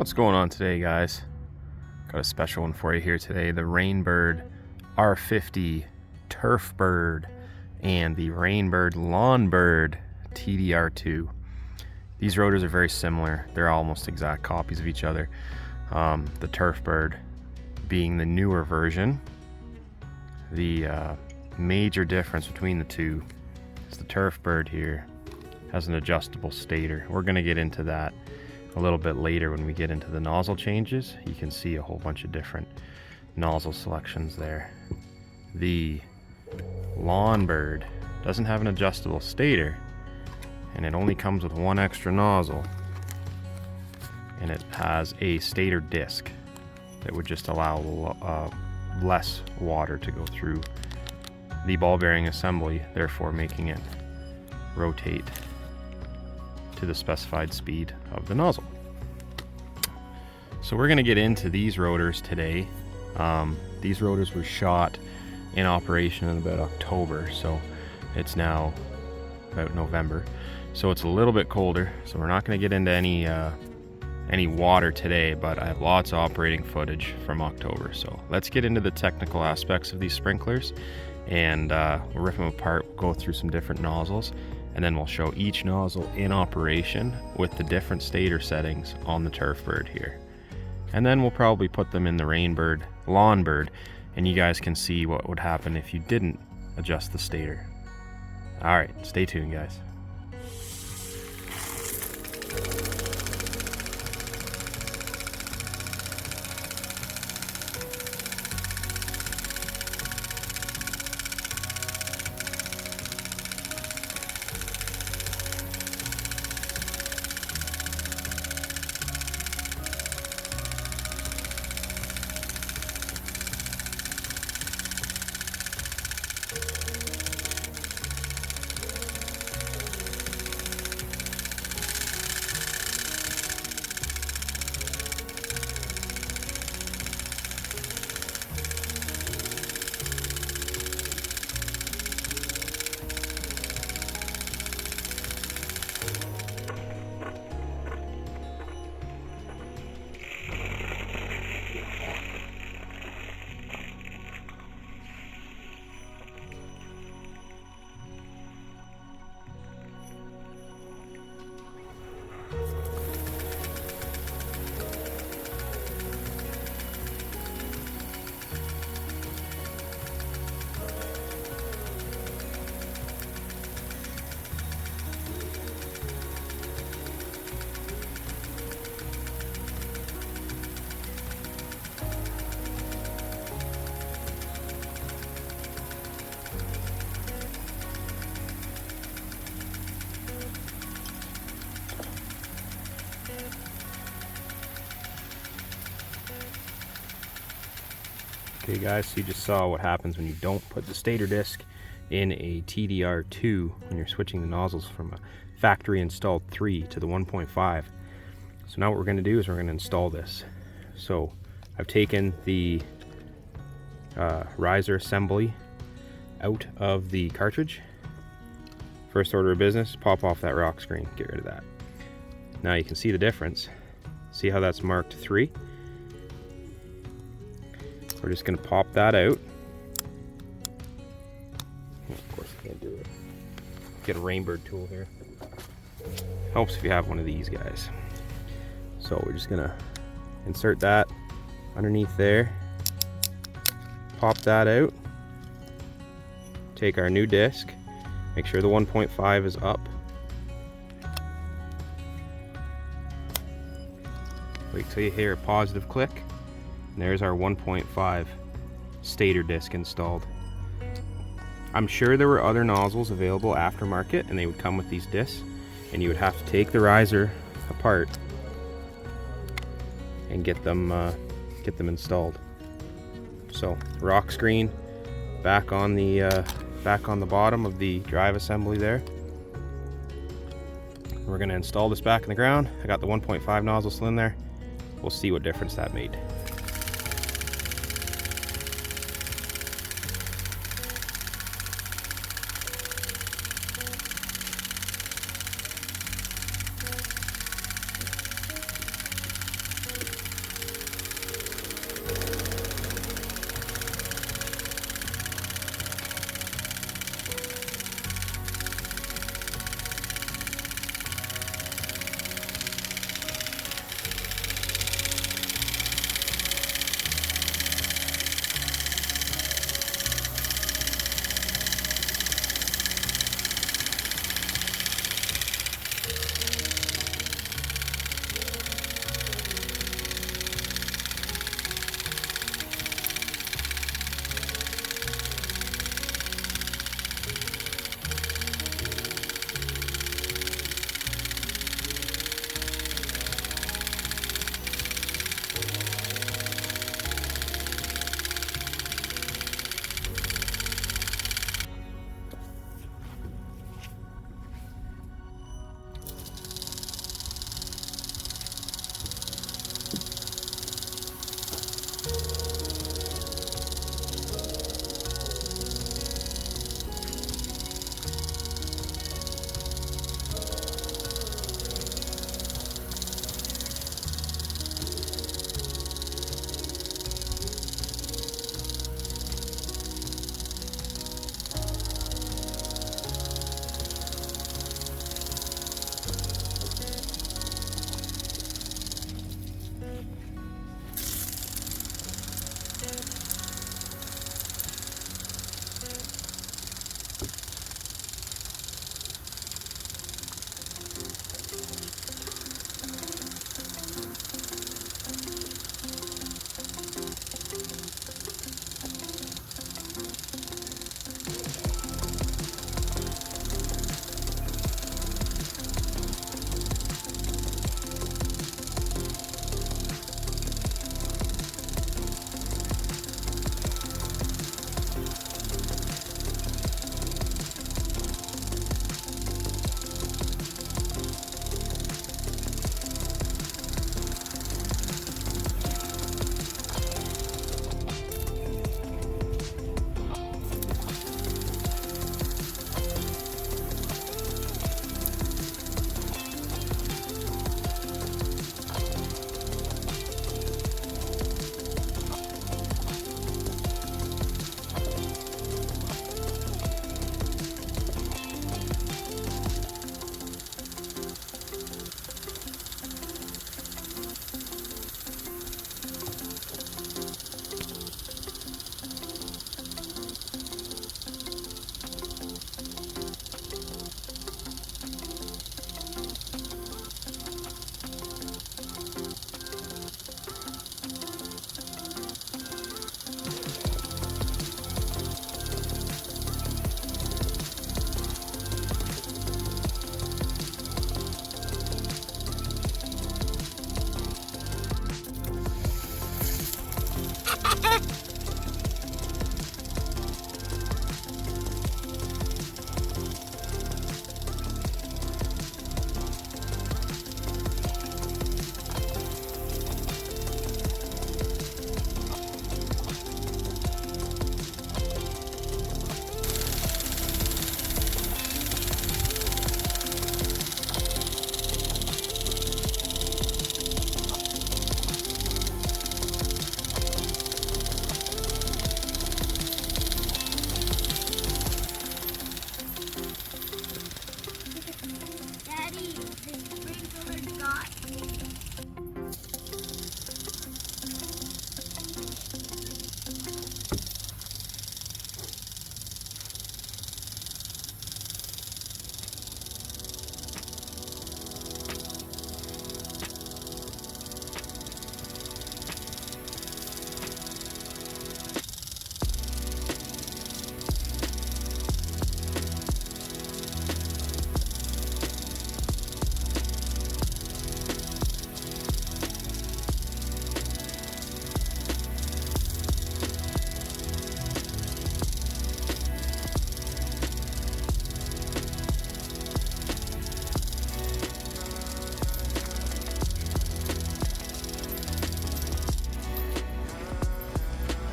What's going on today, guys? Got a special one for you here today. The Rainbird R50 Turf Bird and the Rainbird Lawnbird TDR-2. These rotors are very similar. They're almost exact copies of each other. The Turf Bird being the newer version. The major difference between the two is the Turf Bird here has an adjustable stator. We're going to get into that a little bit later when we get into the nozzle changes. You can see a whole bunch of different nozzle selections there. The Lawnbird doesn't have an adjustable stator, and it only comes with one extra nozzle, and it has a stator disc that would just allow less water to go through the ball bearing assembly, therefore making it rotate to the specified speed of the nozzle. So we're going to get into these rotors today. These rotors were shot in operation in about October, so it's now about November, so it's a little bit colder, so we're not going to get into any water today, but I have lots of operating footage from October. So let's get into the technical aspects of these sprinklers, and we'll rip them apart, go through some different nozzles, and then we'll show each nozzle in operation with the different stator settings on the Turf Bird here. And then we'll probably put them in the Rainbird Lawnbird, and you guys can see what would happen if you didn't adjust the stator. All right, stay tuned, guys. Okay guys, so you just saw what happens when you don't put the stator disc in a TDR-2 when you're switching the nozzles from a factory installed 3 to the 1.5. So now what we're going to do is we're going to install this. So I've taken the riser assembly out of the cartridge. First order of business, pop off that rock screen, get rid of that. Now you can see the difference. See how that's marked 3? We're just going to pop that out. Of course I can't do it. Get a Rainbird tool here. Helps if you have one of these guys. So we're just going to insert that underneath there. Pop that out. Take our new disc. Make sure the 1.5 is up. Wait till you hear a positive click. And there's our 1.5 stator disc installed. I'm sure there were other nozzles available aftermarket and they would come with these discs, and you would have to take the riser apart and get them installed. So rock screen back on the bottom of the drive assembly there. We're going to install this back in the ground. I got the 1.5 nozzle still in there. We'll see what difference that made.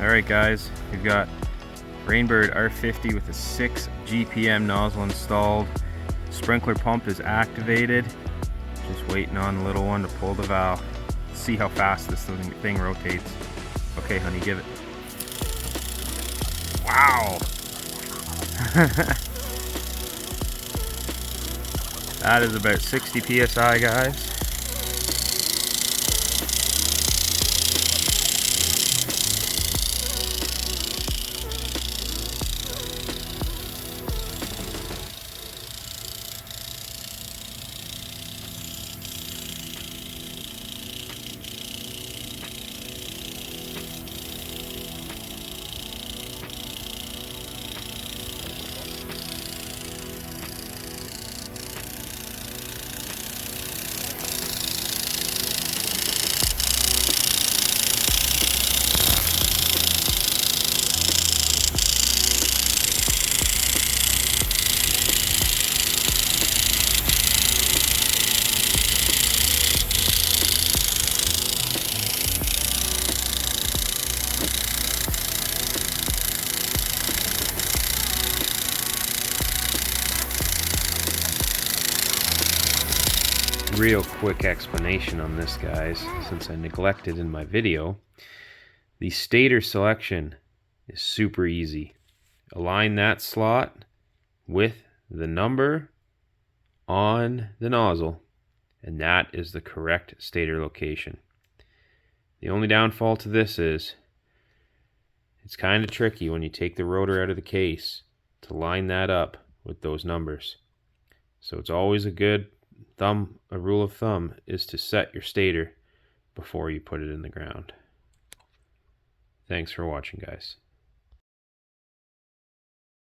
Alright guys, we've got Rainbird R50 with a 6 GPM nozzle installed. Sprinkler pump is activated. Just waiting on the little one to pull the valve. See how fast this thing rotates. Okay honey, give it. Wow! That is about 60 PSI guys. Real quick explanation on this guys, since I neglected in my video. The stator selection is super easy. Align that slot with the number on the nozzle, and that is the correct stator location. The only downfall to this is it's kind of tricky when you take the rotor out of the case to line that up with those numbers. So it's always a rule of thumb is to set your stator before you put it in the ground. Thanks for watching guys.